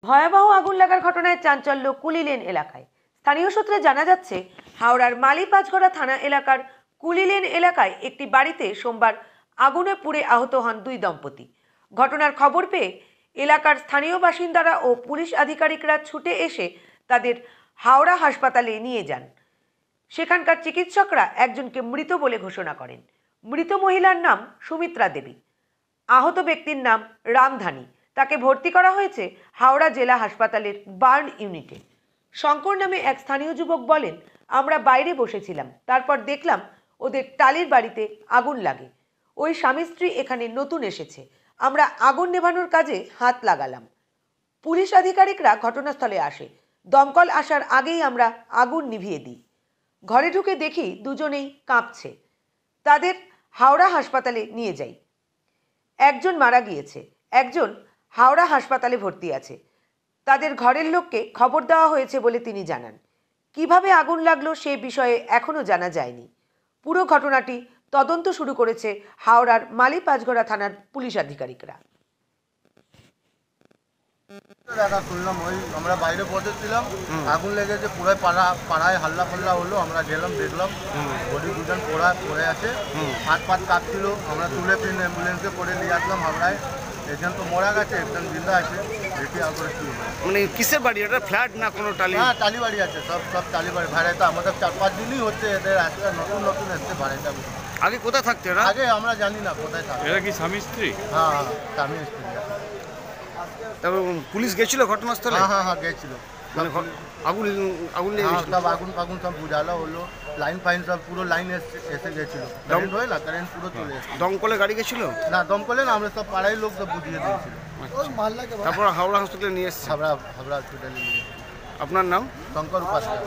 ভয়াবহ আগুন লাগার ঘটনায় চাঞ্চল্য কুলিলেন এলাকায়। স্থানীয় সূত্রে জানা যাচ্ছে, হাওড়ার মালিপাঁচঘড়া থানা এলাকার কুলিলেন এলাকায় একটি বাড়িতে সোমবার আগুনে পুড়ে আহত হন দুই দম্পতি। ঘটনার খবর পেয়ে এলাকার স্থানীয় বাসিন্দারা ও পুলিশ আধিকারিকরা ছুটে এসে তাদের হাওড়া হাসপাতালে নিয়ে যান। সেখানকার চিকিৎসকরা একজনকে মৃত বলে ঘোষণা করেন। মৃত মহিলার নাম সুমিত্রা দেবী, আহত ব্যক্তির নাম রামধানী। তাকে ভর্তি করা হয়েছে হাওড়া জেলা হাসপাতালের বার্ন ইউনিটে। শঙ্কর নামে এক স্থানীয় যুবক বলেন, আমরা বাইরে বসেছিলাম, তারপর দেখলাম ওদের টালির বাড়িতে আগুন লাগে। ওই স্বামী স্ত্রী এখানে নতুন এসেছে, আমরা আগুন নেভানোর কাজে হাত লাগালাম। পুলিশ আধিকারিকরা ঘটনাস্থলে আসে। দমকল আসার আগেই আমরা আগুন নিভিয়ে দিই। ঘরে ঢুকে দেখি দুজনেই কাঁপছে। তাদের হাওড়া হাসপাতালে নিয়ে যাই। একজন মারা গিয়েছে, একজন হাওড়া হাসপাতালে ভর্তি আছে। তাদের ঘরের লোককে খবর দেওয়া হয়েছে বলে তিনি জানান। কিভাবে আগুন লাগলো সে বিষয়ে এখনো জানা যায়নি। পুরো ঘটনাটি তদন্ত শুরু করেছে হাওড়ার মালিপাঁচঘড়া থানার পুলিশ আধিকারিকরা। দেখা শুনলাম, ওই আমরা বাইরে বসেছিলাম, আগুন লেগেছে, পুরো পাড়ায় হাল্লা ফাল্লা হলো। আমরা গেলাম, দেখলাম বডি দুজন পড়ে আছে, হাত পাত কাঁপছিল। আমরা তুলে ফিরে অ্যাম্বুলেন্সে করে নিয়ে আসলাম হাওড়ায়। একজন তো মরা গেছে, একজন জিন্দা আছে। দেখি আগুন কি মানে কিসের বাড়ি, এটা ফ্ল্যাট না কোনো টালি? হ্যাঁ, টালি বাড়ি আছে, সব টালি বাড়ি। ভাড়াটা আমাদের 4-5 দিনই হচ্ছে এদের আসলে, নতুন এসছে ভাড়াটা। আগে কোথায় থাকতো এরা? আগে আমরা জানি না কোথায় থাকে। এরা কি স্বামী স্ত্রী? হ্যাঁ, স্বামী স্ত্রী। তারপর পুলিশ গেছিল ঘটনাস্থলে? হ্যাঁ গেছিল। মানে আগুন লেগে গেছিল? সব আগুন সব বুঝালো হলো, লাইন ফাইন সব পুরো লাইন এসে গেছিল। কারেন্ট হয় না, কারেন্ট পুরো চলে এসেছে। দমকলে গাড়ি গেছিল? না, দমকলে না, আমরা সব পাড়ায় লোক সব বুঝিয়ে দিয়েছিল। তারপর হাওড়া হসপিটালে নিয়ে এসছে? হাবড়া হসপিটালে নিয়ে। আপনার নাম? শঙ্কর উপাধ্যায়।